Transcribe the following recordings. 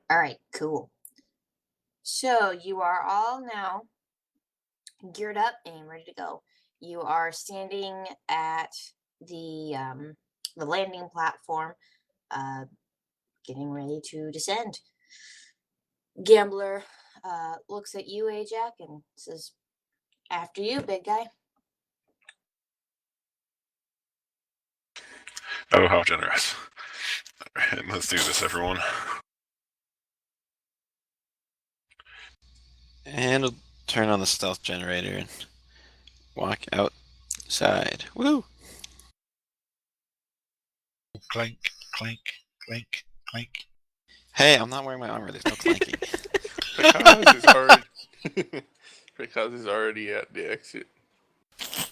All right, cool. So you are all now geared up and ready to go. You are standing at the landing platform, uh, getting ready to descend. Gambler looks at you, Ajax, and says, "After you, big guy." Oh, how generous. Alright, let's do this, everyone. And we'll turn on the stealth generator and walk outside. Woo! Clink, clink, clink, clink. Hey, I'm not wearing my armor. There's no clanking. Because is already at the exit,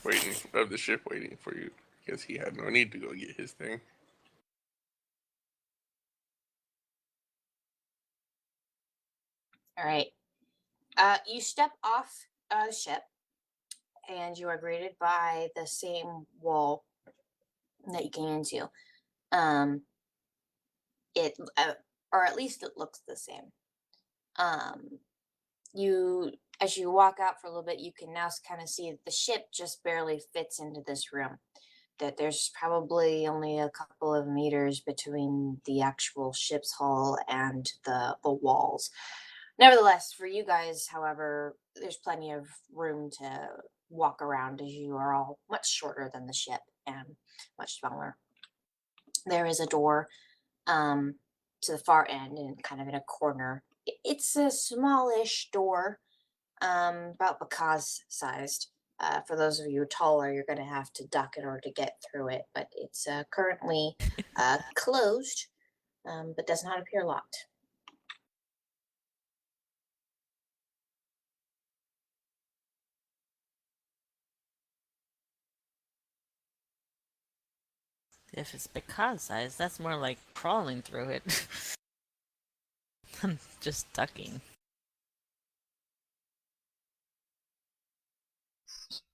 waiting of the ship, waiting for you because he had no need to go get his thing. All right. You step off the ship, and you are greeted by the same wall that you came into. Um, it, or at least it looks the same. Um, you, as you walk out for a little bit, you can now kind of see that the ship just barely fits into this room. That there's probably only a couple of meters between the actual ship's hull and the walls. Nevertheless, for you guys, however, there's plenty of room to walk around as you are all much shorter than the ship and much smaller. There is a door um, to the far end and kind of in a corner. It's a smallish door, about Bacaw's sized. For those of you taller, you're going to have to duck in order to get through it, but it's currently closed, but does not appear locked. If it's because size, that's more like crawling through it. I'm just ducking.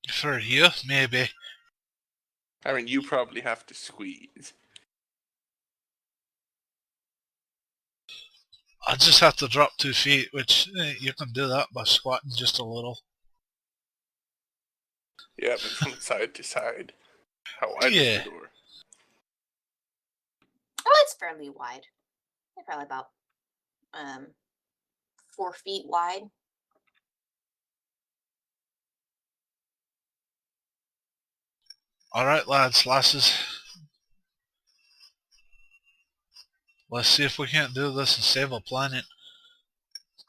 For you, maybe. I mean, you probably have to squeeze. I just have to drop 2 feet, which you can do that by squatting just a little. Yeah, but from side to side. How wide Yeah. is the door? Oh, it's fairly wide. They're probably about 4 feet wide. Alright, lads, lasses. Let's see if we can't do this and save a planet.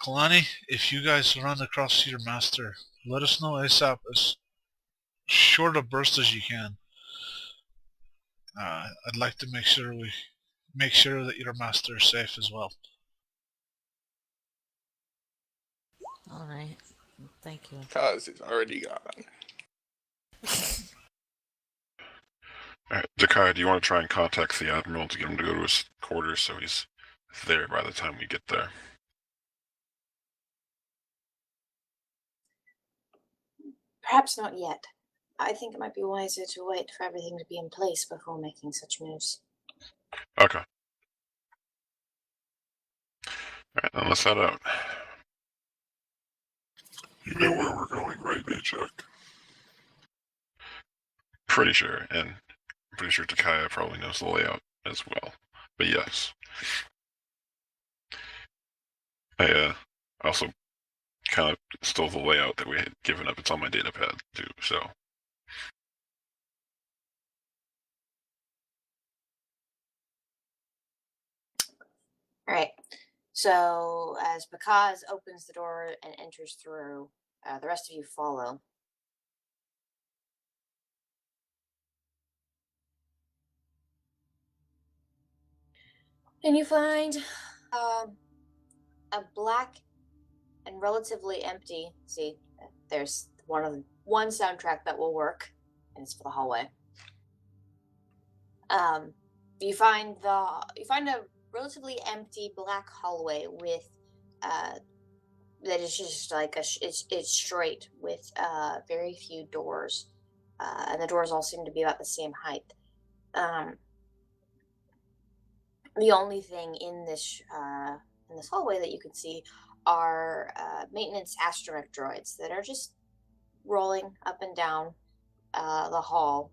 Kalani, if you guys run across your master, let us know ASAP as short a burst as you can. I'd like to make sure that your master is safe as well. Alright. Thank you. Because it's already gone. Alright, Zakai, do you want to try and contact the Admiral to get him to go to his quarters so he's there by the time we get there? Perhaps not yet. I think it might be wiser to wait for everything to be in place before making such moves. Okay. Alright, then let's head out. You know where we're going, right, Maychuck? Pretty sure, and I'm pretty sure Takaya probably knows the layout as well. But yes. I also kind of stole the layout that we had given up. It's on my data pad too, so. All right. So as Bakaz opens the door and enters through, the rest of you follow. And you find a black and relatively empty. See, there's one soundtrack that will work, and it's for the hallway. You find a relatively empty black hallway with that is just like it's straight with very few doors, and the doors all seem to be about the same height. The only thing in in this hallway that you can see are maintenance astromech droids that are just rolling up and down the hall.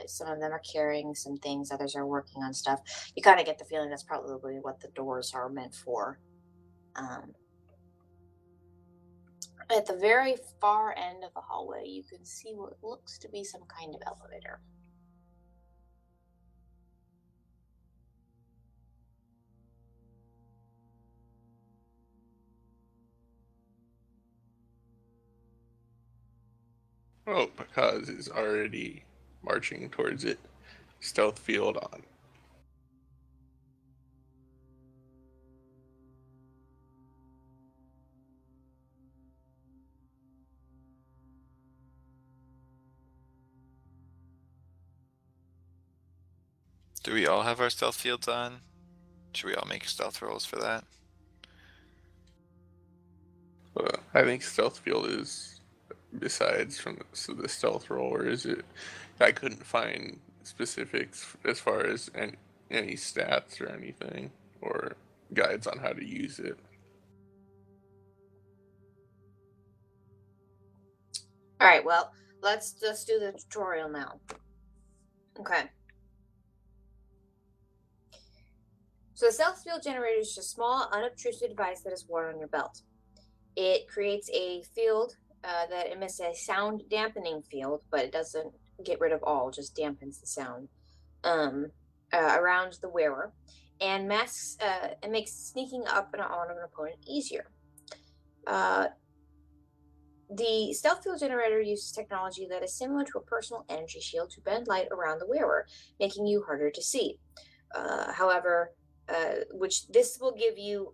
Some of them are carrying some things, others are working on stuff. You kind of get the feeling that's probably what the doors are meant for. At the very far end of the hallway, you can see what looks to be some kind of elevator. Oh, because is already marching towards it. Stealth field on. Do we all have our stealth fields on? Should we all make stealth rolls for that? I think stealth field is besides from the stealth roll, or is it? I couldn't find specifics as far as any stats or anything, or guides on how to use it. All right, well, let's do the tutorial now. Okay. So the stealth field generator is just a small, unobtrusive device that is worn on your belt. It creates a field that emits a sound dampening field, but it doesn't get rid of all, just dampens the sound around the wearer, and masks and makes sneaking up and on an opponent easier. The stealth field generator uses technology that is similar to a personal energy shield to bend light around the wearer, making you harder to see. However, which this will give you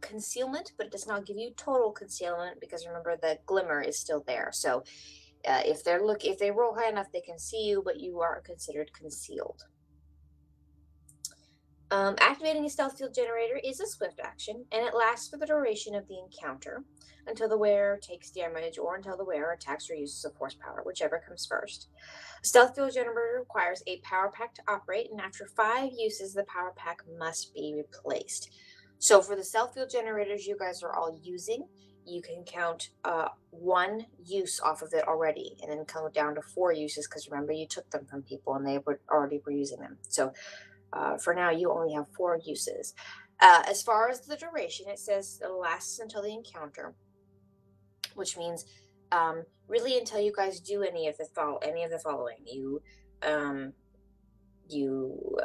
concealment, but it does not give you total concealment, because remember the glimmer is still there. So if they roll high enough, they can see you, but you are considered concealed. Activating a stealth field generator is a swift action, and it lasts for the duration of the encounter until the wearer takes damage or until the wearer attacks or uses a force power, whichever comes first. A stealth field generator requires a power pack to operate, and after 5 uses, the power pack must be replaced. So for the stealth field generators you guys are all using, you can count 1 use off of it already, and then come down to 4 uses, because remember you took them from people and they already were using them. So for now, you only have 4 uses. As far as the duration, it says it lasts until the encounter, which means really until you guys do any of the following. You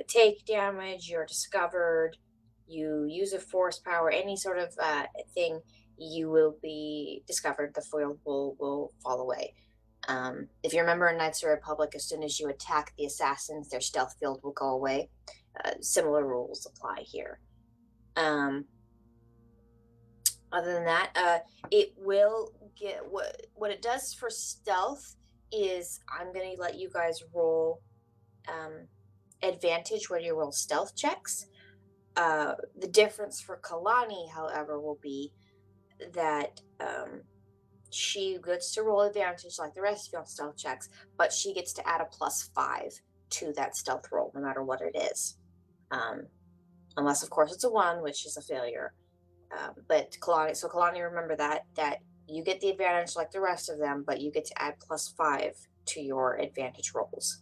take damage, you're discovered, you use a force power, any sort of thing, you will be discovered. The foil will fall away. If you remember in Knights of the Republic, as soon as you attack the assassins, their stealth field will go away. Similar rules apply here. Other than that, it will get what it does for stealth is I'm going to let you guys roll advantage when you roll stealth checks. The difference for Kalani, however, will be that she gets to roll advantage like the rest of you on stealth checks, but she gets to add a +5 to that stealth roll, no matter what it is. Unless, of course, it's a 1, which is a failure. But Kalani, remember that you get the advantage like the rest of them, but you get to add +5 to your advantage rolls.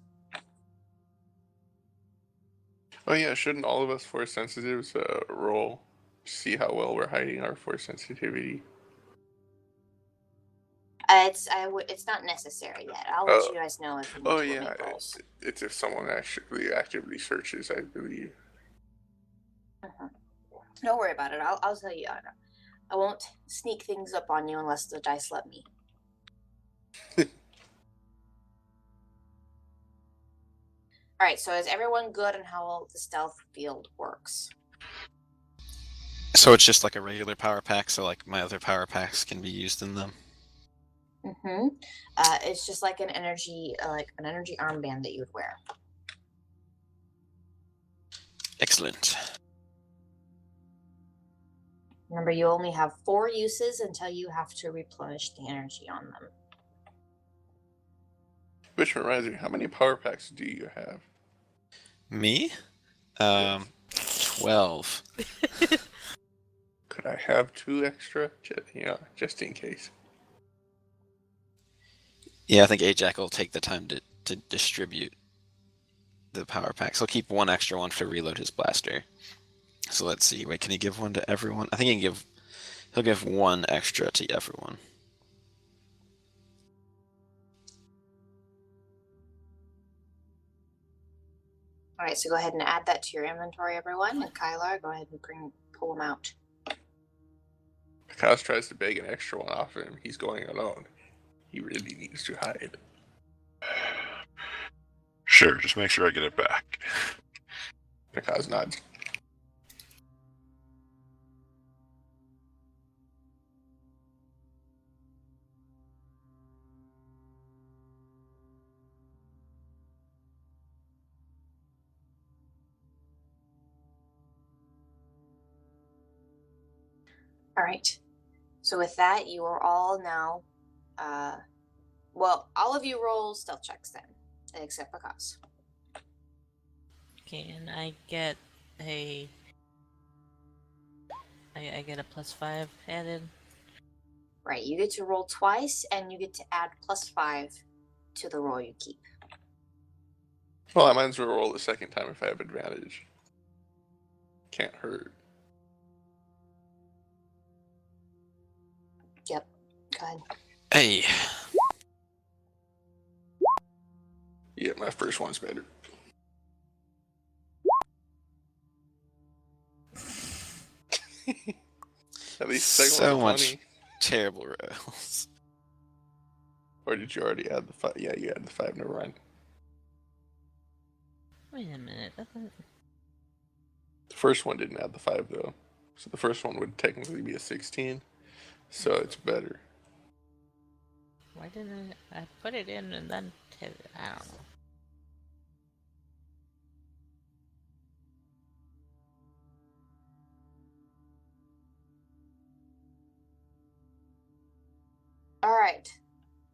Oh yeah, shouldn't all of us force sensitives roll? See how well we're hiding our force sensitivity. It's not necessary yet. I'll let you guys know if you need to make rolls. It's if someone actually actively searches, I believe. Don't worry about it. I'll tell you. I won't sneak things up on you unless the dice let me. All right. So is everyone good on how the stealth field works? So it's just like a regular power pack, so like my other power packs can be used in them. Mm-hmm. It's just like an energy armband that you would wear. Excellent. Remember, you only have 4 uses until you have to replenish the energy on them. Which reminds me, how many power packs do you have? Me? 12. I have 2 extra, just in case. Yeah, I think Ajax will take the time to distribute the power packs. He'll keep 1 extra one to reload his blaster. So let's see. Wait, can he give 1 to everyone? I think he'll give 1 extra to everyone. All right, so go ahead and add that to your inventory, everyone. And Kylar, go ahead and pull them out. Kaz tries to beg an extra one off him. He's going alone. He really needs to hide. Sure, just make sure I get it back. Kaz nods. All right. So with that, you are all now, well, all of you roll stealth checks then, except Picasso. Can I get a... I get a +5 added? Right, you get to roll twice, and you get to add +5 to the roll you keep. Well, I might as well roll the second time if I have advantage. Can't hurt. Yep, go ahead. Hey. Yeah, my first one's better. At least the second So one's much 20. terrible rolls. Or did you already add the 5? Yeah, you added the 5. Never mind. Wait a minute. The first one didn't add the 5 though, so the first one would technically be a 16. So it's better. Why didn't I put it in and then hit it? I don't know. All right.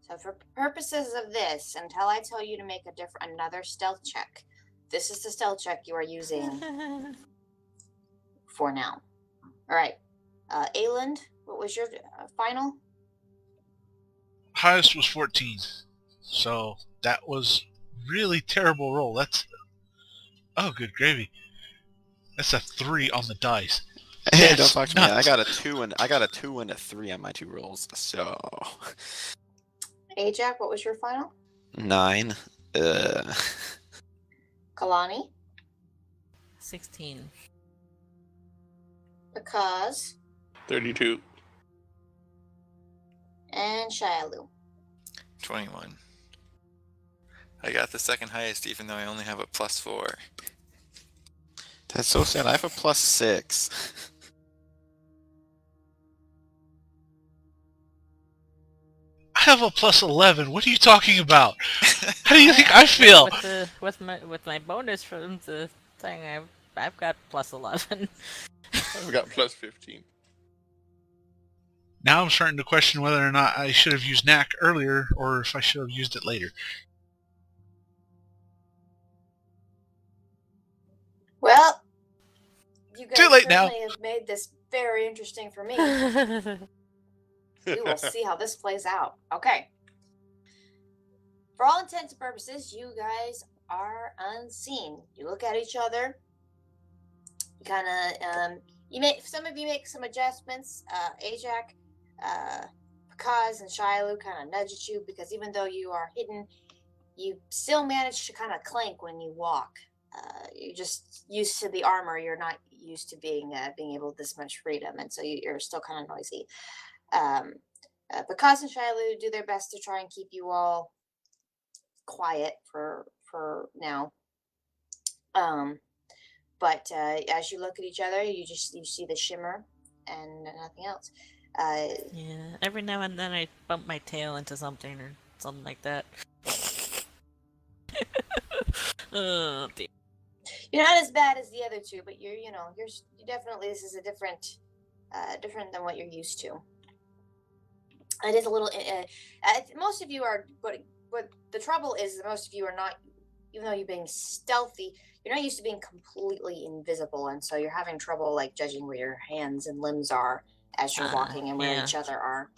So for purposes of this, until I tell you to make another stealth check, this is the stealth check you are using for now. All right. Ayland, what was your final? Highest was 14. So that was really terrible roll. That's... Oh, good gravy. That's a 3 on the dice. Hey, Yes, don't talk to me. I nuts. got a 2 and a 3 on my 2 rolls. So Ajax, what was your final? 9. Kalani? 16. Because 32. and Shialu. 21. I got the second highest even though I only have a +4. That's so sad. I have a +6. I have a +11. What are you talking about? How do you think I feel? With my bonus from the thing, I've got +11. I've got +15. Now I'm starting to question whether or not I should have used knack earlier or if I should have used it later. Well, you guys Too late now. certainly have made this very interesting for me. We will see how this plays out. Okay. For all intents and purposes, you guys are unseen. You look at each other. You kind of, some of you make some adjustments. Ajax, Pakaz, and Shiloh kind of nudge at you because even though you are hidden, you still manage to kind of clank when you walk. You're just used to the armor. You're not used to being able this much freedom, and so you're still kind of noisy. Pakaz and Shiloh do their best to try and keep you all quiet for now. But as you look at each other, you see the shimmer and nothing else. Yeah, every now and then I bump my tail into something or something like that. Oh, dear. You're not as bad as the other two, but you're definitely, this is a different than what you're used to. It is a little. Most of you are, but the trouble is that most of you are not even though you're being stealthy, you're not used to being completely invisible, and so you're having trouble like judging where your hands and limbs are as you're walking and where Yeah. each other are.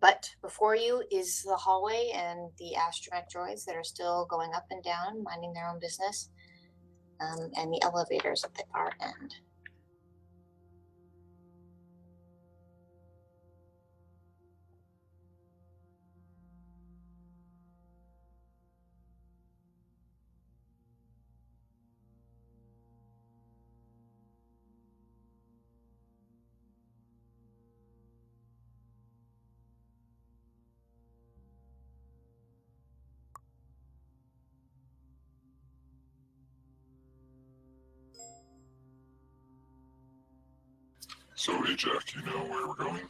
But before you is the hallway and the astromech droids that are still going up and down, minding their own business, and the elevators at the far end. So, Jack, you know where we're going?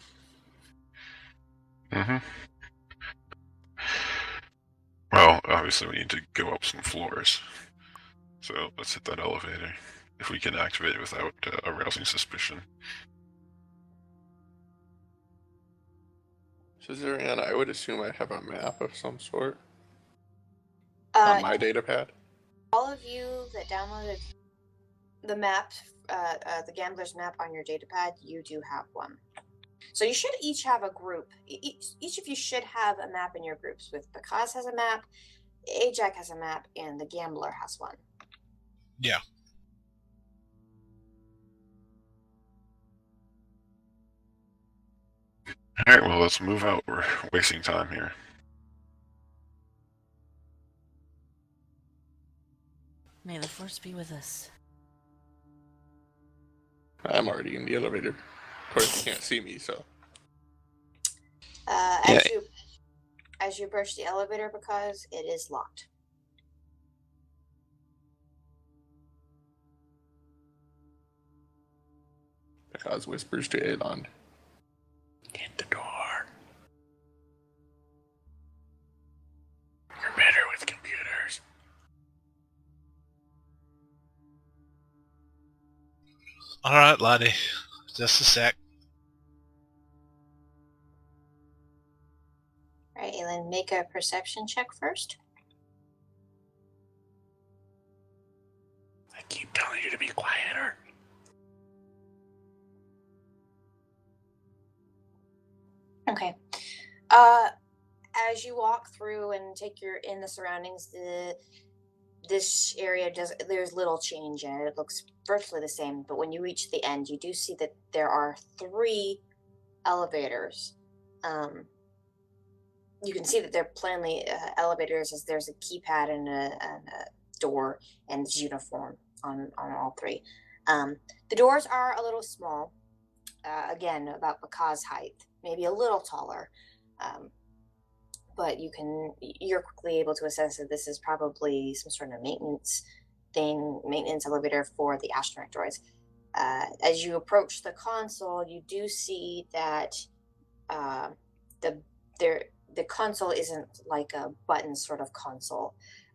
Mm-hmm. Well, obviously we need to go up some floors. So let's hit that elevator. If we can activate it without arousing suspicion. So Zarian, I would assume I have a map of some sort on my data pad. All of you that downloaded the map, the gambler's map on your datapad, you do have one. So you should each have a group. Each of you should have a map in your groups. With Bakaz has a map, Ajax has a map, and the gambler has one. Yeah. Alright, well, let's move out. We're wasting time here. May the force be with us. I'm already in the elevator. Of course, you can't see me, so. Yeah. As you approach the elevator, because it is locked. Because whispers to Elon. Get the door. You're better with computers. Alright, laddie. Just a sec. All right, Aelin, make a perception check first. I keep telling you to be quieter. Okay. As you walk through and take your in the surroundings, this area there's little change in it. It looks virtually the same, but when you reach the end, you do see that there are 3 elevators. You can see that they're plainly elevators, as there's a keypad and a door, and it's uniform on all 3. The doors are a little small, again about Bakaz's height, maybe a little taller, but you're quickly able to assess that this is probably some sort of maintenance elevator for the astromech droids. As you approach the console, you do see that the console isn't like a button sort of console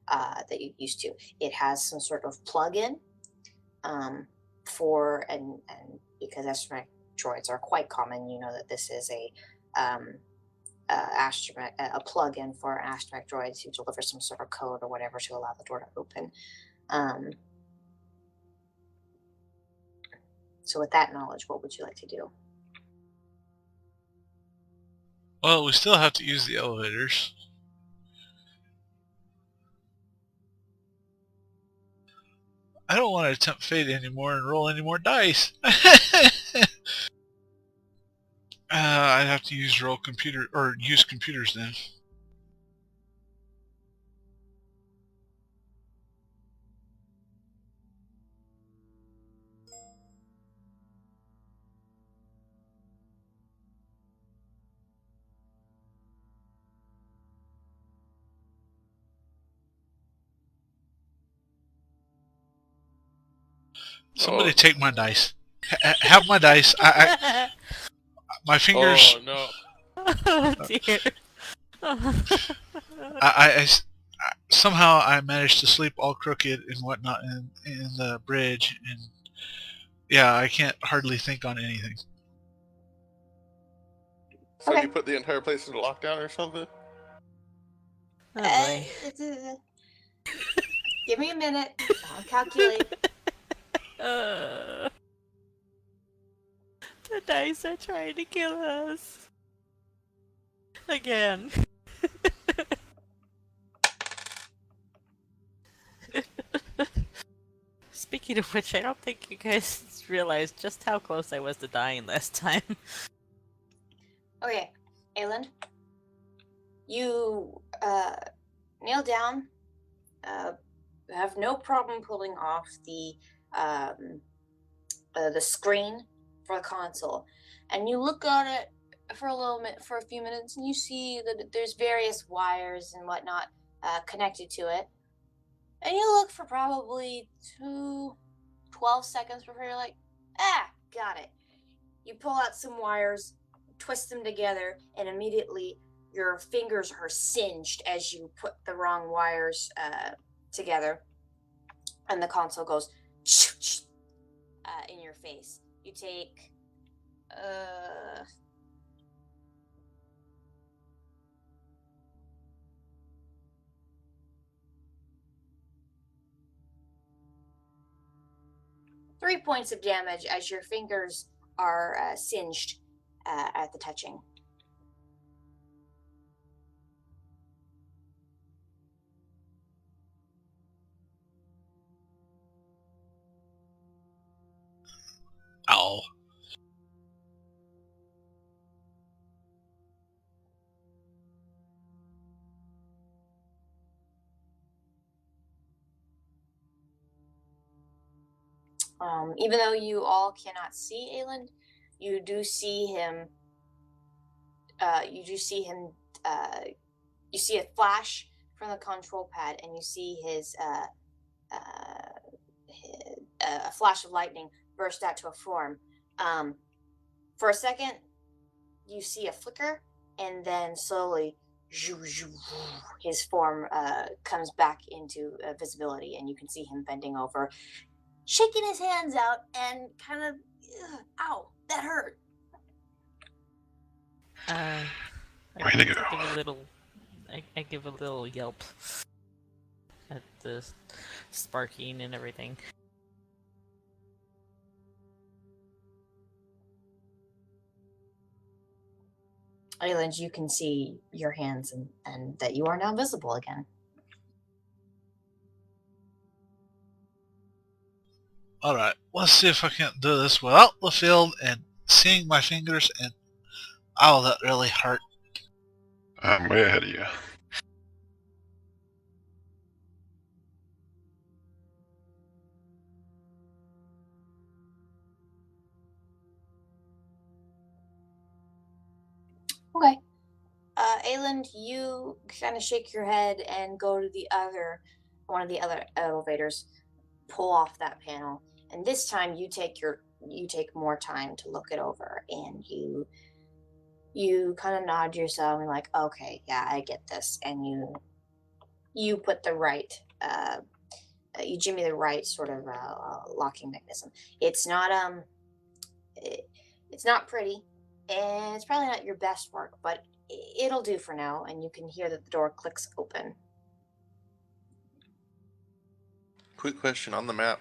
that you're used to. It has some sort of plug-in for and because astromech droids are quite common, you know that this is a plug-in for an astromech droid to deliver some sort of code or whatever to allow the door to open. So with that knowledge, what would you like to do? Well, we still have to use the elevators. I don't want to tempt fate anymore and roll any more dice. I'd have to use use computers then. Somebody take my dice. Have my dice. My fingers. Oh no! Oh dear. Somehow I managed to sleep all crooked and whatnot in the bridge, and yeah, I can't hardly think on anything. So Okay. you put the entire place into lockdown or something? Oh boy. Give me a minute. I'll calculate. The dice are trying to kill us. Again. Speaking of which, I don't think you guys realized just how close I was to dying last time. Okay, Ayland, you kneel down. Have no problem pulling off the screen for the console, and you look at it for a few minutes, and you see that there's various wires and whatnot connected to it, and you look for probably 12 seconds before you're like, got it. You pull out some wires, twist them together, and immediately your fingers are singed as you put the wrong wires together, and the console goes in your face. You take 3 points of damage as your fingers are singed at the touching. Ow. Even though you all cannot see Ayland, you do see him. You see a flash from the control pad, and you see a flash of lightning burst out to a form. For a second, you see a flicker, and then slowly, his form comes back into visibility, and you can see him bending over, shaking his hands out, and kind of, ow, that hurt. Way to go. I give a little yelp at the sparking and everything. Ayland, you can see your hands and that you are now visible again. Alright, let's see if I can't do this without the field and seeing my fingers, and ow, that really hurt. I'm way ahead of you. Okay. Ayland, you kind of shake your head and go to one of the other elevators, pull off that panel, and this time you take more time to look it over, and you kind of nod yourself and like, okay, yeah, I get this, and you put the right you jimmy the right sort of locking mechanism. It's not it's not pretty, and it's probably not your best work, but it'll do for now, and you can hear that the door clicks open. Quick question on the map.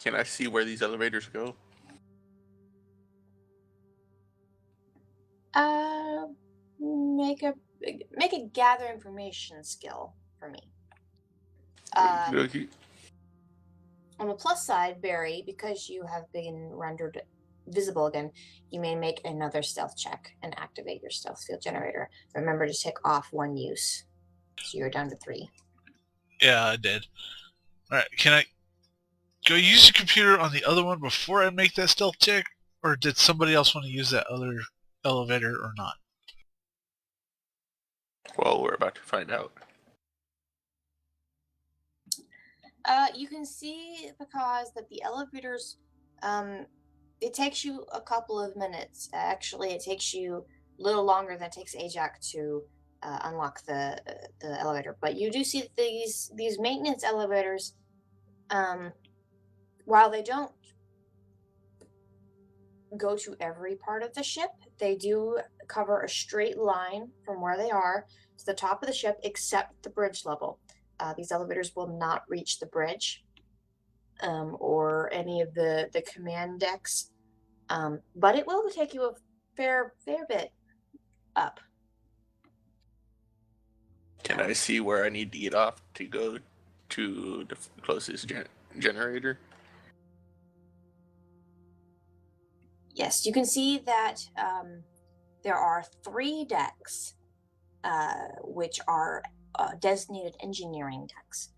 Can I see where these elevators go? Make a gather information skill for me. Okey-dokey. On the plus side, Barry, because you have been rendered visible again, you may make another stealth check and activate your stealth field generator. Remember to tick off 1 use, so you're down to 3. Yeah, I did. Alright, can I go use the computer on the other one before I make that stealth check? Or did somebody else want to use that other elevator or not? Well, we're about to find out. You can see, because that the elevators, it takes you a couple of minutes. Actually, it takes you a little longer than it takes Ajax to unlock the elevator. But you do see that these maintenance elevators, while they don't go to every part of the ship, they do cover a straight line from where they are to the top of the ship, except the bridge level. These elevators will not reach the bridge or any of the command decks, but it will take you a fair bit up. Can I see where I need to get off to go to the closest generator? Yes, you can see that there are 3 decks, which are designated engineering decks.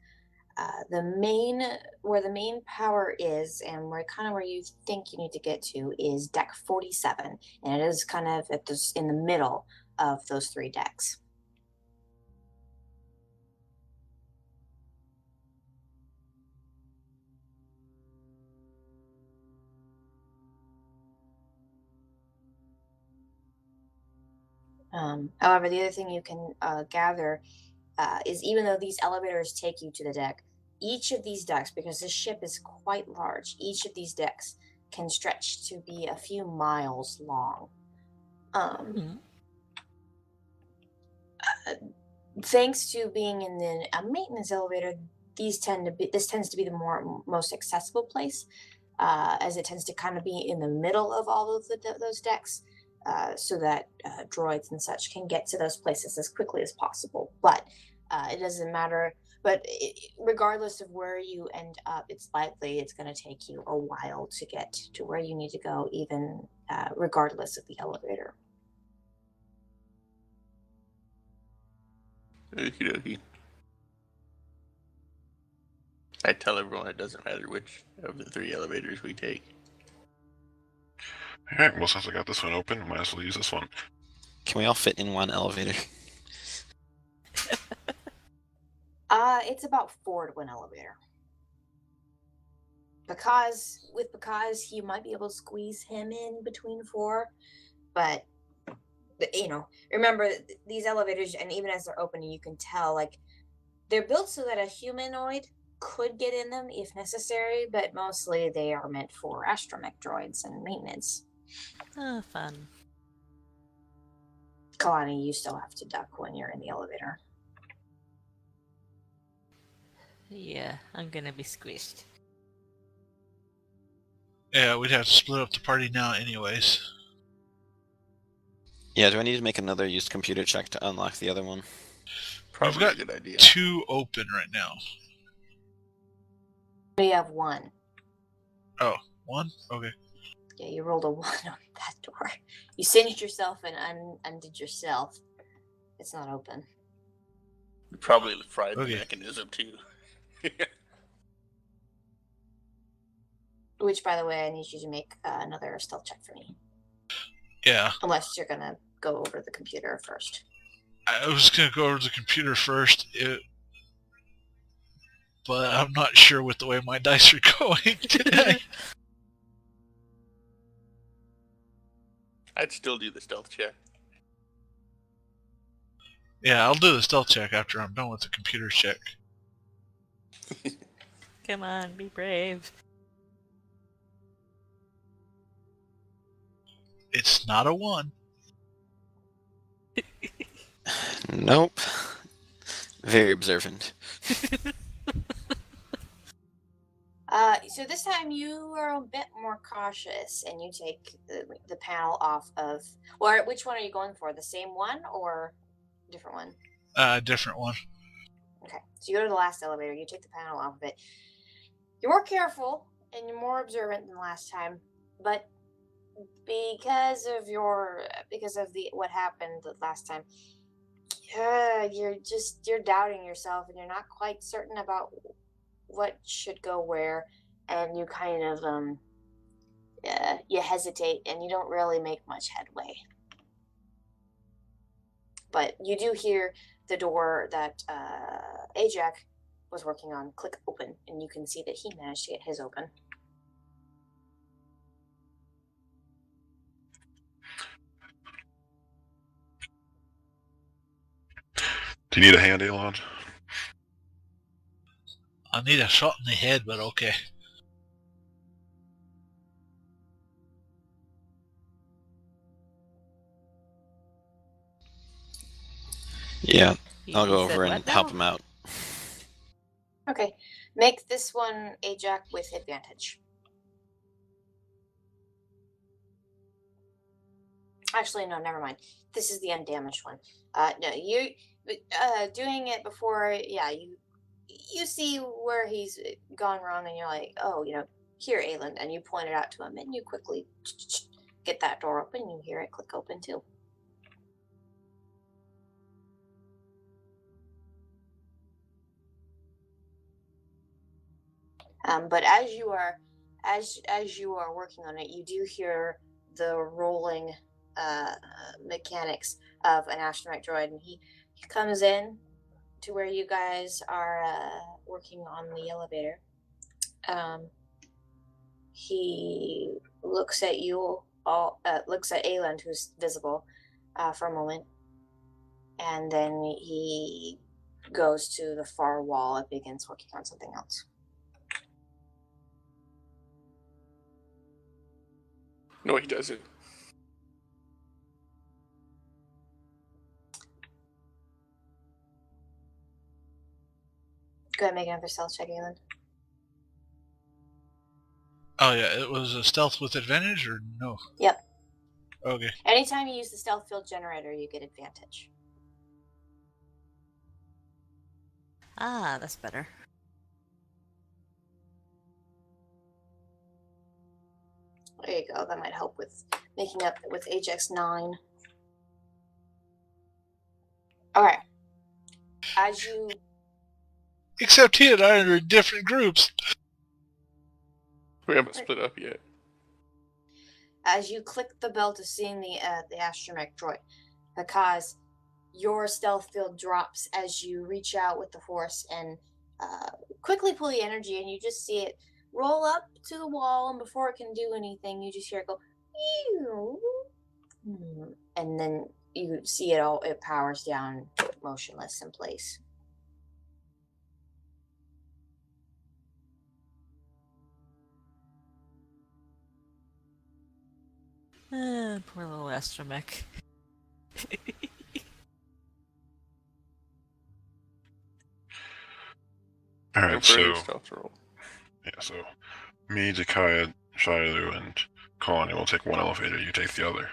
Where the main power is, and where you think you need to get to, is deck 47, and it is kind of in the middle of those 3 decks. However, the other thing you can gather is even though these elevators take you to the deck, each of these decks, because this ship is quite large, each of these decks can stretch to be a few miles long. Thanks to being in a maintenance elevator, this tends to be the most accessible place, as it tends to kind of be in the middle of all of those decks. So that droids and such can get to those places as quickly as possible. But it doesn't matter. But regardless of where you end up, it's likely it's going to take you a while to get to where you need to go, even regardless of the elevator. Okie dokie. I tell everyone it doesn't matter which of the 3 elevators we take. Alright, well, since I got this one open, might as well use this one. Can we all fit in one elevator? It's about 4 to 1 elevator. Because you might be able to squeeze him in between 4, but remember these elevators, and even as they're opening, you can tell like they're built so that a humanoid could get in them if necessary, but mostly they are meant for astromech droids and maintenance. Oh, fun. Kalani, you still have to duck when you're in the elevator. Yeah, I'm gonna be squished. Yeah, we'd have to split up the party now anyways. Yeah, do I need to make another used computer check to unlock the other one? Probably got a good idea. 2 open right now. You have 1. Oh, 1? Okay. Yeah, you rolled a 1 on that door. You singed yourself and undid yourself. It's not open. Probably fried Okay. the mechanism too. Which, by the way, I need you to make another stealth check for me. Yeah. Unless you're gonna go over the computer first. I was going to go over to the computer first, but I'm not sure with the way my dice are going today. I'd still do the stealth check. Yeah, I'll do the stealth check after I'm done with the computer check. Come on, be brave. It's not a 1. Nope. Very observant. So this time you are a bit more cautious, and you take the panel off of. Or which one are you going for? The same one or a different one? Different one. Okay, so you go to the last elevator. You take the panel off of it. You're more careful and you're more observant than last time, but because of what happened the last time, you're doubting yourself, and you're not quite certain about what should go where, and you kind of you hesitate, and you don't really make much headway. But you do hear the door that Ajak was working on click open, and you can see that he managed to get his open. Do you need a hand, Elon? I need a shot in the head, but okay. Yeah, You I'll go said over what and help now? him out. Okay, make this one a jack with advantage. Actually, no, never mind. This is the undamaged one. No, you doing it before. Yeah, you see where he's gone wrong, and you're like, oh, here, Ayland, and you point it out to him, and you quickly get that door open. And you hear it click open too. But as you are working on it, you do hear the rolling mechanics of an astromech droid, and he comes in to where you guys are working on the elevator. He looks at you all, looks at Ayland, who's visible, for a moment, and then he goes to the far wall and begins working on something else. No, he doesn't. Go ahead and make another stealth check, Ayland. Oh yeah, it was a stealth with advantage or no? Yep. Okay. Anytime you use the stealth field generator, you get advantage. Ah, that's better. There you go. That might help with making up with HX9. Alright. As you Except he and I are in different groups. We haven't split up yet. click the bell to seeing the astromech droid, because your stealth field drops as you reach out with the force and quickly pull the energy, and you just see it roll up to the wall, and before it can do anything, you just hear it go, "Ew." And then you see it powers down, motionless in place. Poor little astromech. All right, Temporary so stealth roll. yeah, so me, Jakaya, Shilu, and Kalani will take one elevator. You take the other.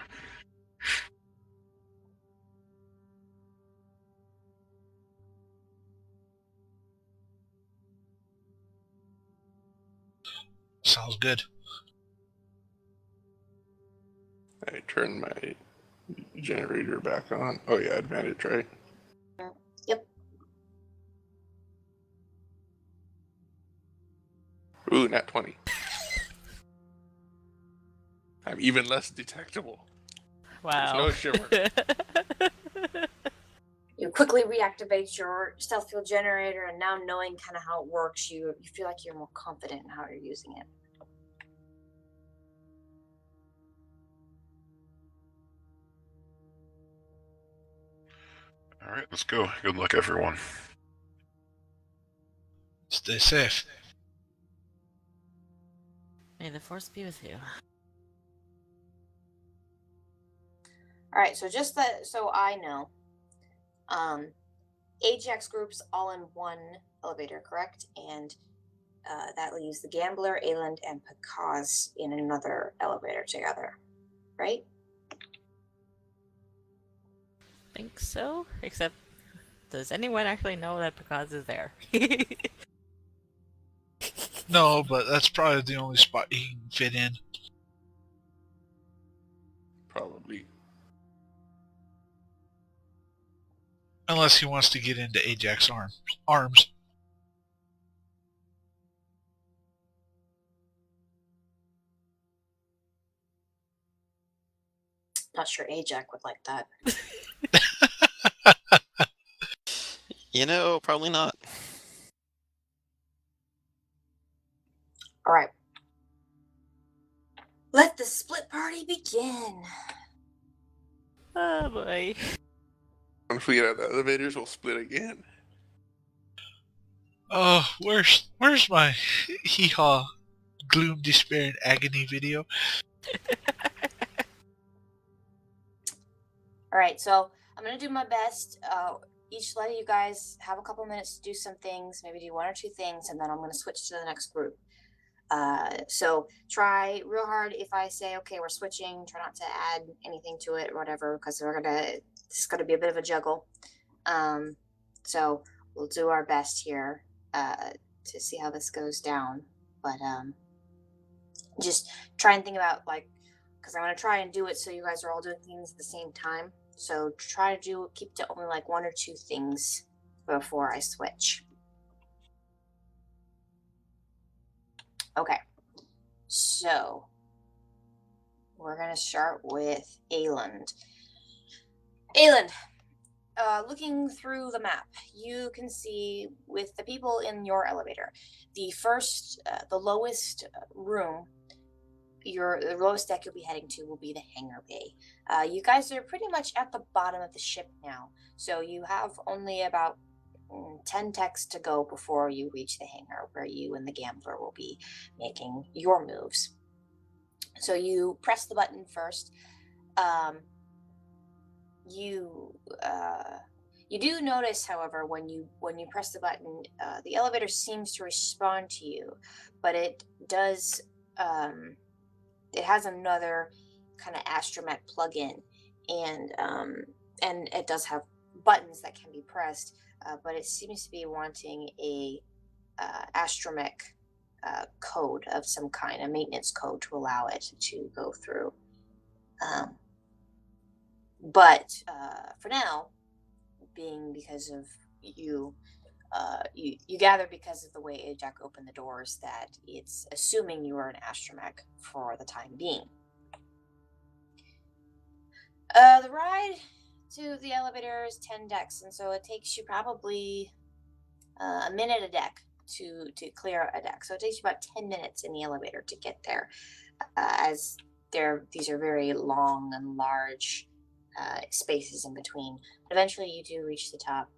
Sounds good. I turn my generator back on. Oh yeah, advantage, right? Yep. Ooh, nat 20. I'm even less detectable. Wow. no shimmer. You quickly reactivate your stealth field generator, and now knowing kind of how it works, you feel like you're more confident in how you're using it. All right, let's go. Good luck, everyone. Stay safe. May the force be with you. All right, so just that, so I know, Ajax groups all in one elevator, correct? And that leaves the Gambler, Ayland, and Pekaz in another elevator together, right? Think so? Except, does anyone actually know that Pekaz is there? No, but that's probably the only spot he can fit in. Probably. Unless he wants to get into Ajax arms. Not sure Ajax would like that. Probably not. All right. Let the split party begin. Oh boy. Once we get out of the elevators, we'll split again. Oh, where's my hee-haw, gloom, despair, and agony video? All right, so I'm gonna do my best. each let you guys have a couple minutes to do some things, maybe do one or two things, and then I'm going to switch to the next group. So try real hard if I say, okay, we're switching, try not to add anything to it or whatever, because it's gonna be a bit of a juggle. So we'll do our best here, to see how this goes down. But, just try and think about, like, because I want to try and do it so you guys are all doing things at the same time. So try to keep to only like one or two things before I switch. Okay, so we're gonna start with Ayland. Ayland, looking through the map, you can see with the people in your elevator, the lowest room, the lowest deck you'll be heading to will be the hangar bay. You guys are pretty much at the bottom of the ship now, so you have only about 10 techs to go before you reach the hangar where you and the gambler will be making your moves. So you press the button first. You do notice, however, when you press the button, the elevator seems to respond to you, but it does. It has another kind of astromech plugin, and it does have buttons that can be pressed. But it seems to be wanting a astromech code of some kind, a maintenance code to allow it to go through. But for now, being because of you gather because of the way Ajax opened the doors that it's assuming you are an astromech for the time being. The ride to the elevator is 10 decks, and so it takes you probably a minute a deck to clear a deck. So it takes you about 10 minutes in the elevator to get there, as these are very long and large spaces in between. But eventually you do reach the top.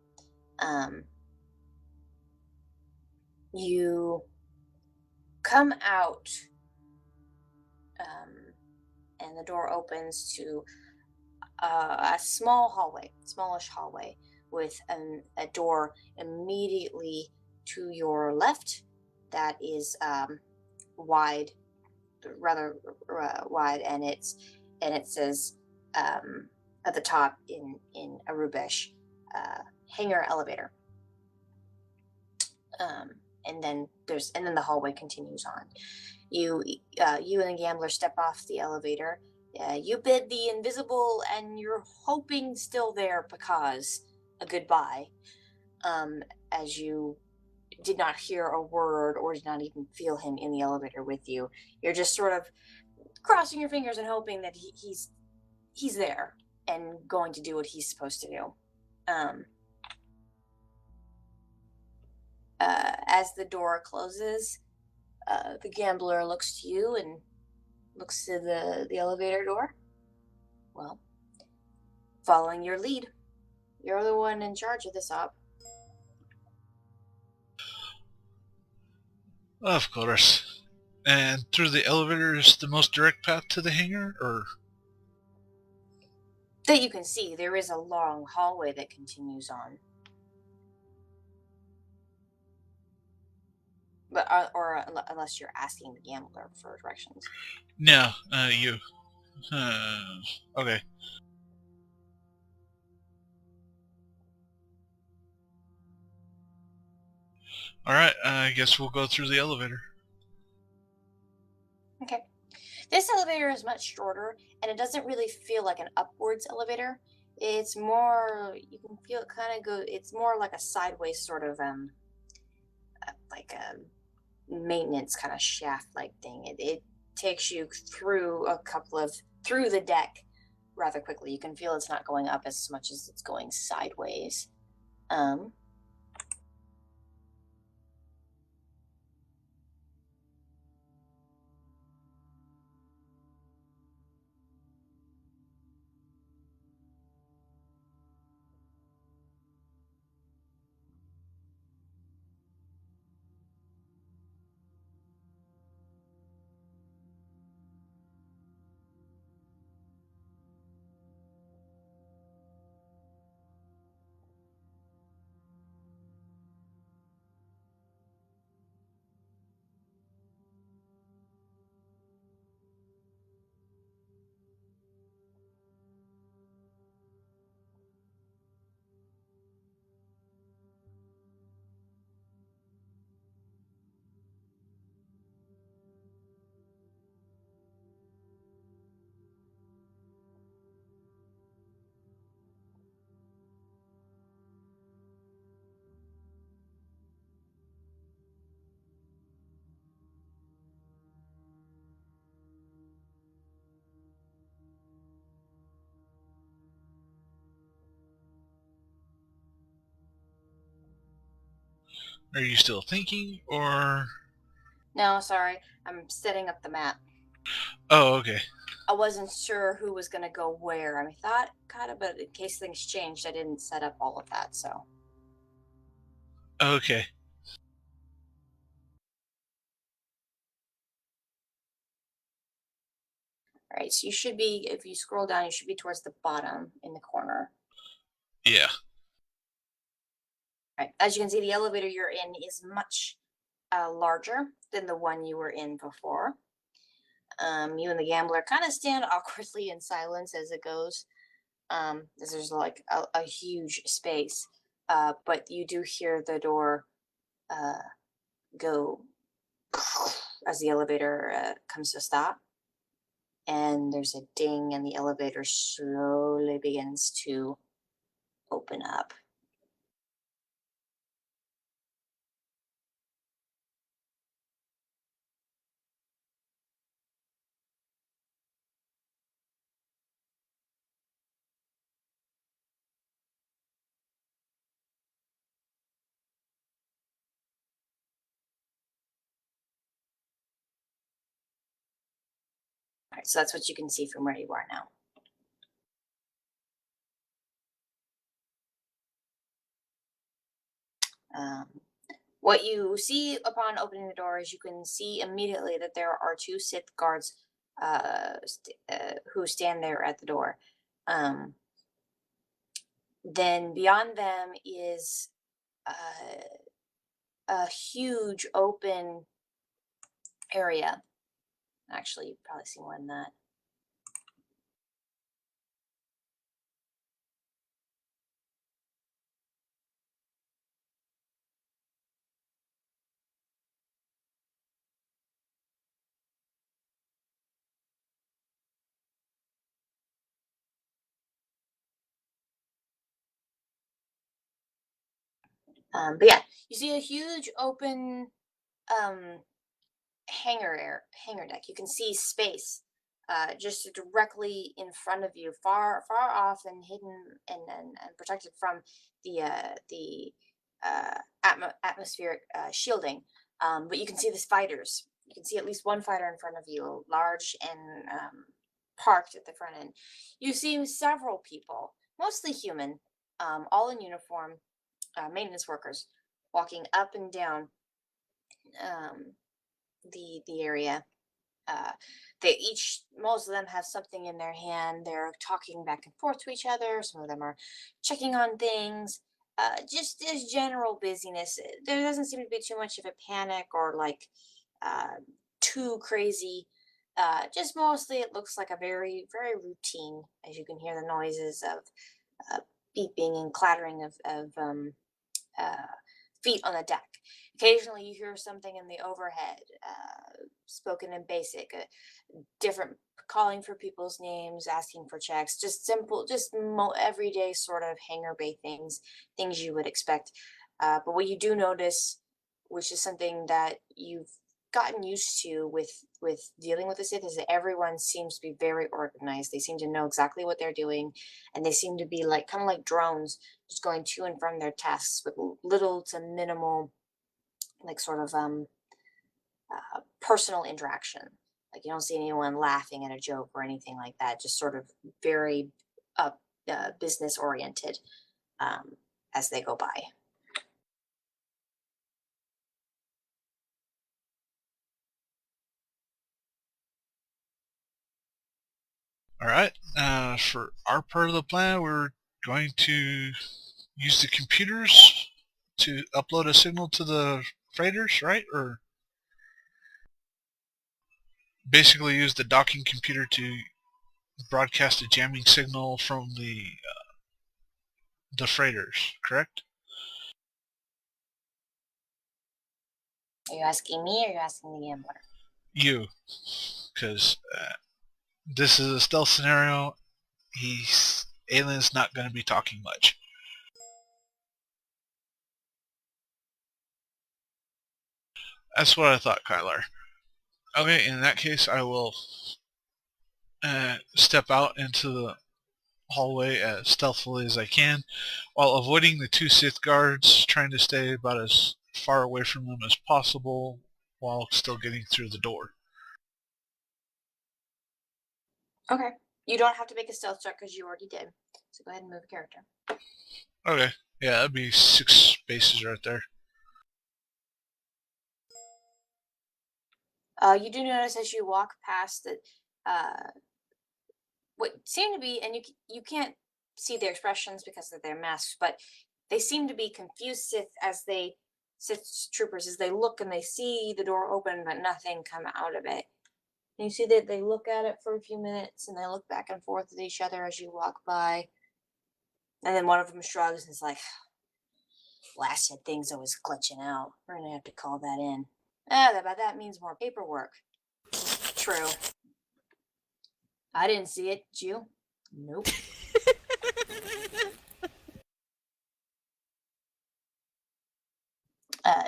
You come out, and the door opens to a smallish hallway with a door immediately to your left that is wide, rather wide, and it says at the top in Arubish, hangar elevator. And then the hallway continues on. You and the gambler step off the elevator. You bid the invisible and you're hoping still there because a goodbye, as you did not hear a word or did not even feel him in the elevator with you. You're just sort of crossing your fingers and hoping that he's there and going to do what he's supposed to do. As the door closes, the gambler looks to you and looks to the elevator door. Well, following your lead, you're the one in charge of this op. Of course. And through the elevator is the most direct path to the hangar, or? That you can see, there is a long hallway that continues on. But or unless you're asking the gambler for directions. No, you. Okay. Alright, I guess we'll go through the elevator. Okay. This elevator is much shorter, and it doesn't really feel like an upwards elevator. It's more, you can feel it kind of go, it's more like a sideways sort of, like a maintenance kind of shaft-like thing. It takes you through through the deck rather quickly. You can feel it's not going up as much as it's going sideways. Are you still thinking, or... No, sorry. I'm setting up the map. Oh, okay. I wasn't sure who was gonna go where. I mean, thought kind of, but in case things changed, I didn't set up all of that. So Okay. all right. So you should be, if you scroll down, you should be towards the bottom in the corner. Yeah. Right. As you can see, the elevator you're in is much larger than the one you were in before. You and the gambler kind of stand awkwardly in silence as it goes. As there's like a huge space. But you do hear the door go as the elevator comes to a stop. And there's a ding, and the elevator slowly begins to open up. All right, so that's what you can see from where you are now. What you see upon opening the door is you can see immediately that there are two Sith guards who stand there at the door. Then beyond them is a huge open area. Actually, you've probably seen more than that. But yeah, you see a huge open hangar deck. You can see space just directly in front of you, far off and hidden and protected from the atmospheric shielding. But you can see the fighters. You can see at least one fighter in front of you, large and parked at the front end. You see several people, mostly human, all in uniform, maintenance workers, walking up and down the area. Most of them have something in their hand. They're talking back and forth to each other. Some of them are checking on things. Just as general busyness. There doesn't seem to be too much of a panic or like too crazy. Just mostly it looks like a very, very routine, as you can hear the noises of beeping and clattering of feet on the deck. Occasionally you hear something in the overhead, spoken in basic, different calling for people's names, asking for checks, just simple, everyday sort of hangar bay things you would expect. But what you do notice, which is something that you've gotten used to with dealing with the Sith, is that everyone seems to be very organized. They seem to know exactly what they're doing, and they seem to be like kind of like drones, just going to and from their tasks with little to minimal, like sort of personal interaction. Like you don't see anyone laughing at a joke or anything like that. Just sort of very business oriented as they go by. Alright, for our part of the plan, we're going to use the computers to upload a signal to the freighters, right? Or basically use the docking computer to broadcast a jamming signal from the freighters, correct? Are you asking me or are you asking the gambler? You, because this is a stealth scenario. Alien's not going to be talking much. That's what I thought, Kyler. Okay, in that case, I will step out into the hallway as stealthily as I can, while avoiding the two Sith guards, trying to stay about as far away from them as possible while still getting through the door. Okay. You don't have to make a stealth check because you already did. So go ahead and move a character. Okay. Yeah, that'd be 6 spaces right there. You do notice as you walk past that what seem to be, and you can't see their expressions because of their masks, but they seem to be confused Sith troopers as they look and they see the door open but nothing come out of it. And you see that they look at it for a few minutes and they look back and forth at each other as you walk by. And then one of them shrugs and is like, blasted thing's always glitching out. We're gonna have to call that in. But that means more paperwork. True. I didn't see it. Did you? Nope.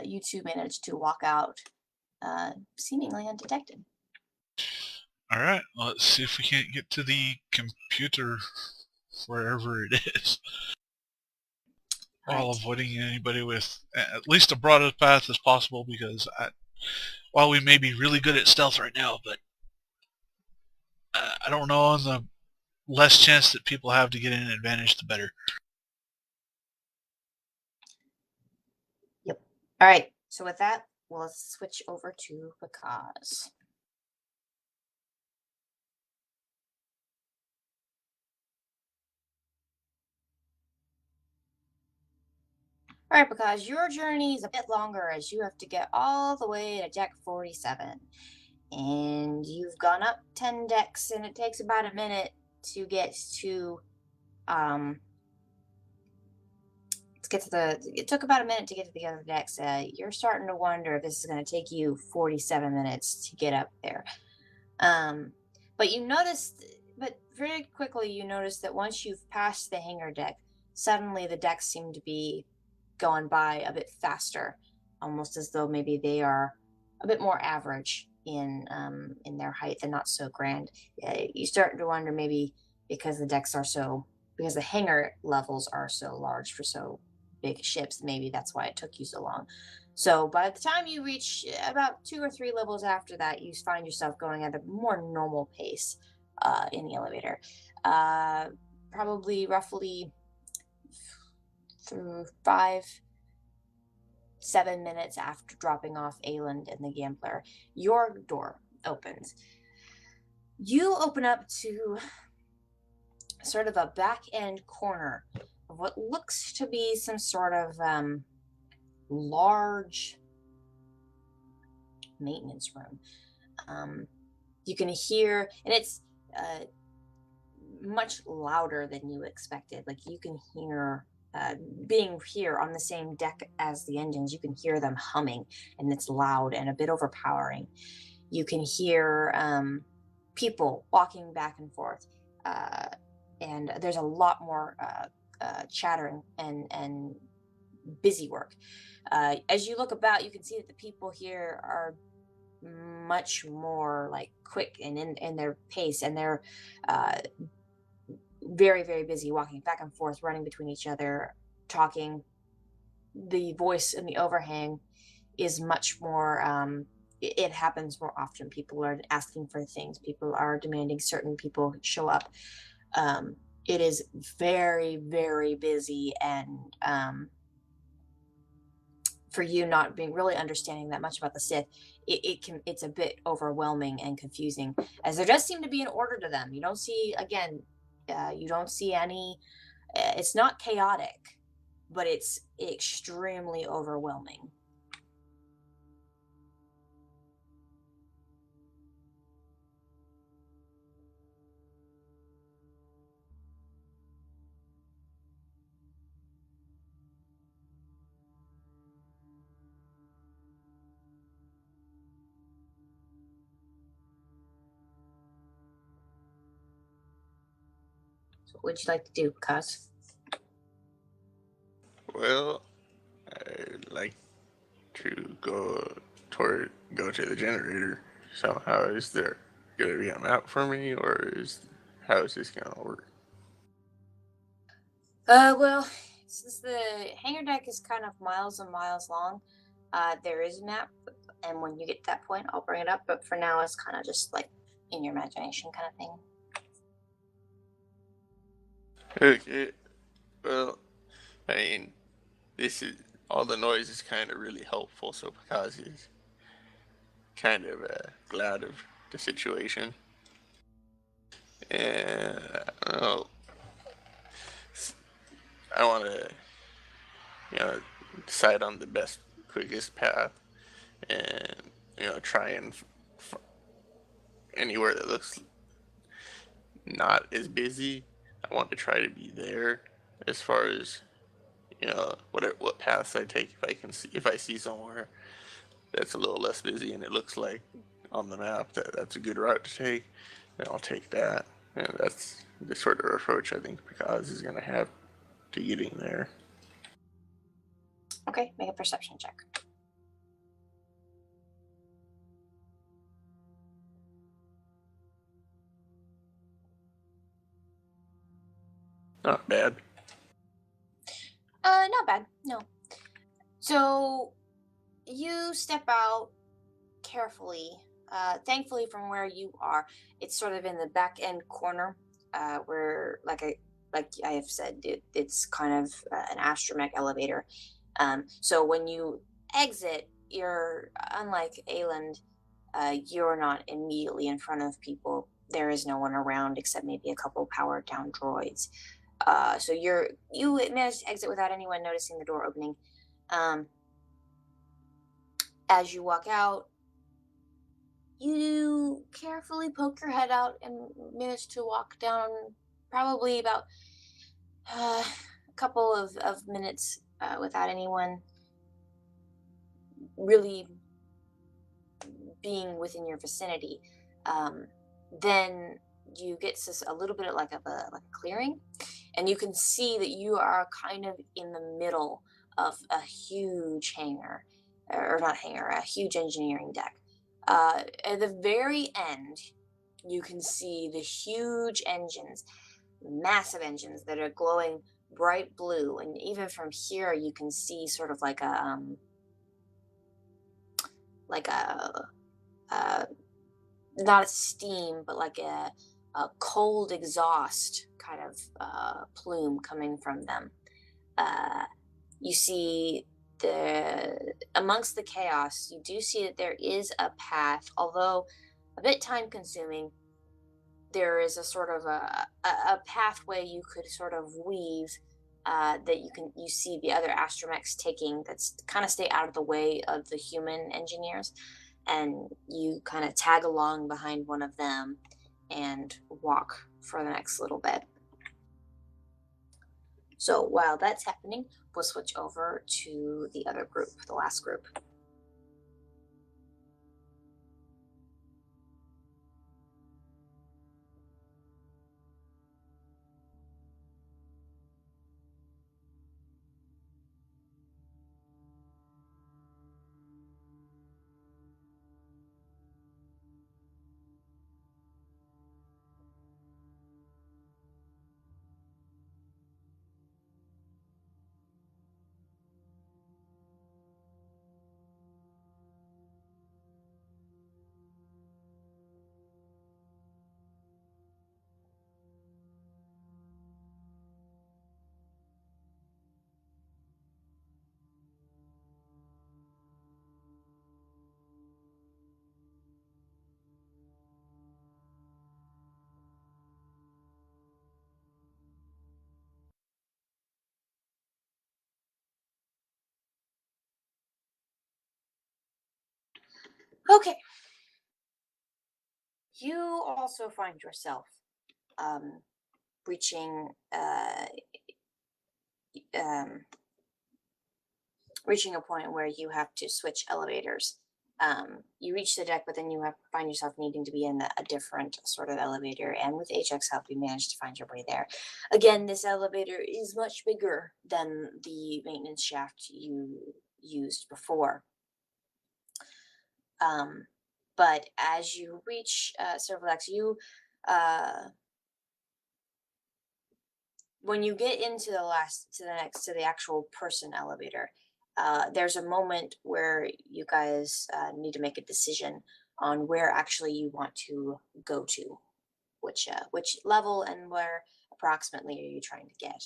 You two managed to walk out seemingly undetected. Alright, let's see if we can't get to the computer wherever it is. While Right. avoiding anybody with at least the broadest path as possible, because while we may be really good at stealth right now, but I don't know, and the less chance that people have to get an advantage, the better. Yep. All right. So with that, we'll switch over to Bakaz. All right, because your journey is a bit longer as you have to get all the way to deck 47. And you've gone up 10 decks, and it takes about a minute to get to it took about a minute to get to the other decks. You're starting to wonder if this is going to take you 47 minutes to get up there. But very quickly you notice that once you've passed the hangar deck, suddenly the decks seem to be going by a bit faster, almost as though maybe they are a bit more average in their height and not so grand. You start to wonder maybe because the hangar levels are so large for so big ships, maybe that's why it took you so long. So by the time you reach about 2 or 3 levels after that, you find yourself going at a more normal pace in the elevator. Probably roughly through 5-7 minutes after dropping off Ayland and the gambler, your door opens. You open up to sort of a back end corner of what looks to be some sort of large maintenance room. You can hear, and it's much louder than you expected. Like you can hear, being here on the same deck as the engines, you can hear them humming, and it's loud and a bit overpowering. You can hear people walking back and forth, and there's a lot more chattering and busy work. As you look about, you can see that the people here are much more like quick and in their pace, and they're very, very busy walking back and forth, running between each other, talking. The voice in the overhang is much more, it happens more often. People are asking for things, people are demanding certain people show up. It is very, very busy, and for you not being really understanding that much about the Sith, it's a bit overwhelming and confusing, as there does seem to be an order to them. You don't see any. It's not chaotic, but it's extremely overwhelming. So what would you like to do, Cuz? Well, I'd like to go to the generator. So how is there gonna be a map for me, or how is this gonna work? Well, since the hangar deck is kind of miles and miles long, There is a map, and when you get to that point, I'll bring it up. But for now, it's kind of just like in your imagination kind of thing. Okay. Well, I mean, this is all the noise is kind of really helpful. So Pakazi is kind of glad of the situation, and I don't know. I want to, decide on the best, quickest path, and try and anywhere that looks not as busy. I want to try to be there as far as what paths I take. If I see somewhere that's a little less busy and it looks like on the map that's a good route to take, then I'll take that. And that's the sort of approach I think Picaz is going to have to getting there. Okay, make a perception check. Not bad. Not bad. No. So you step out carefully. Thankfully, from where you are, it's sort of in the back end corner, where, like I have said, it's kind of an astromech elevator. So when you exit, you're unlike Ayland. You're not immediately in front of people. There is no one around except maybe a couple powered down droids. So you managed to exit without anyone noticing the door opening. As you walk out, you carefully poke your head out and manage to walk down probably about a couple of minutes without anyone really being within your vicinity. Then you get a little bit of like a clearing, and you can see that you are kind of in the middle of a huge hangar, or not hangar, a huge engineering deck. At the very end, you can see the huge engines, massive engines that are glowing bright blue, and even from here you can see sort of like a not a steam, but like a cold exhaust kind of plume coming from them. You see amongst the chaos, you do see that there is a path, although a bit time consuming. There is a sort of a pathway you could sort of weave that you see the other astromechs taking, that's kind of stay out of the way of the human engineers, and you kind of tag along behind one of them and walk for the next little bit. So while that's happening, we'll switch over to the other group, the last group. Okay. You also find yourself reaching reaching a point where you have to switch elevators. You reach the deck, but then you find yourself needing to be in a different sort of elevator. And with HX help, you manage to find your way there. Again, this elevator is much bigger than the maintenance shaft you used before. But as you reach Servolex, when you get into the actual person elevator, there's a moment where you guys need to make a decision on where actually you want to go to, which level and where approximately are you trying to get.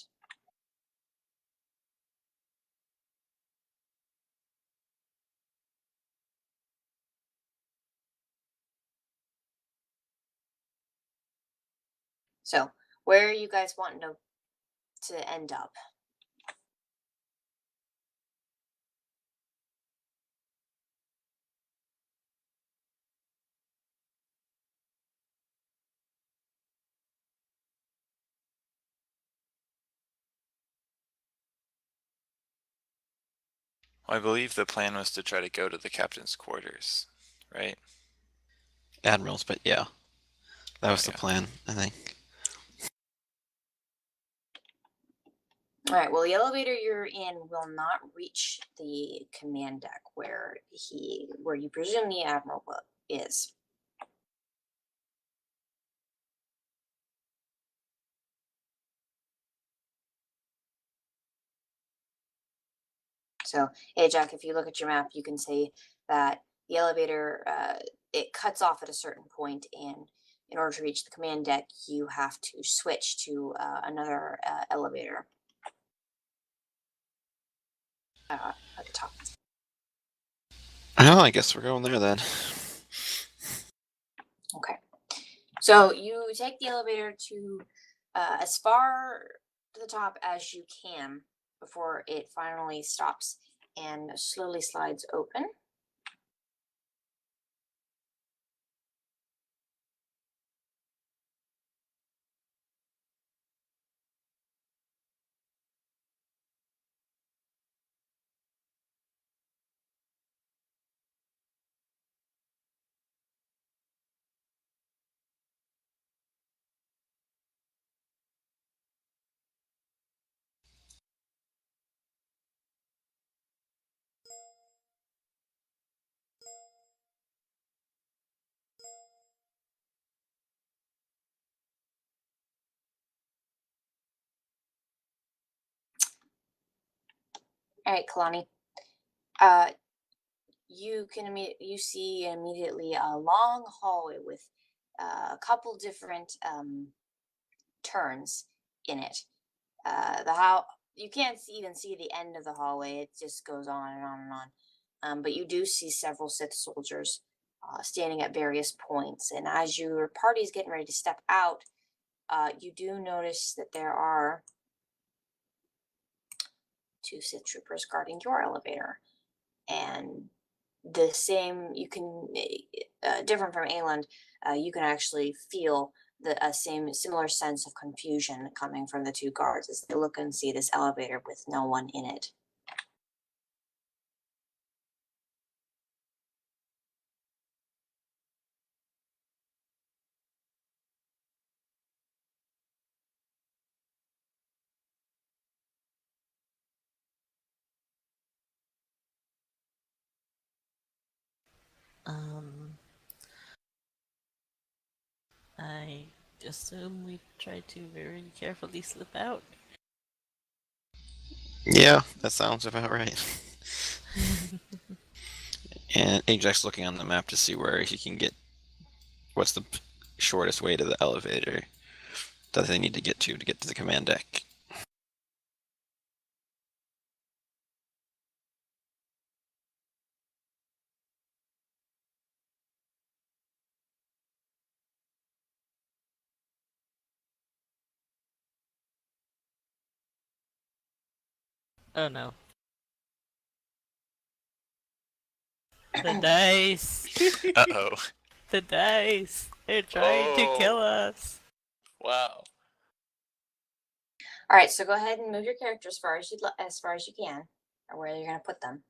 So, where are you guys wanting to end up? Well, I believe the plan was to try to go to the captain's quarters, right? Admirals, but yeah, that was the Yeah. plan, I think. All right. Well, the elevator you're in will not reach the command deck where you presume the admiral is. So, Jack, if you look at your map, you can see that the elevator it cuts off at a certain point, and in order to reach the command deck, you have to switch to another elevator at the top. Oh, I guess we're going there then. Okay. So you take the elevator to as far to the top as you can before it finally stops and slowly slides open. All right, Kalani. You see immediately a long hallway with a couple different turns in it. You can't even see the end of the hallway; it just goes on and on and on. But you do see several Sith soldiers standing at various points, and as your party is getting ready to step out, you do notice that there are 2 Sith troopers guarding your elevator, and the same you can different from Aland, you can actually feel the similar sense of confusion coming from the 2 guards as they look and see this elevator with no one in it. I assume we try to very carefully slip out. Yeah, that sounds about right. And Ajax looking on the map to see where he can get what's the shortest way to the elevator that they need to get to the command deck. Oh no. The dice! Uh-oh. The dice! They're trying to kill us! Wow. All right, so go ahead and move your character as far as you can, or where you're going to put them.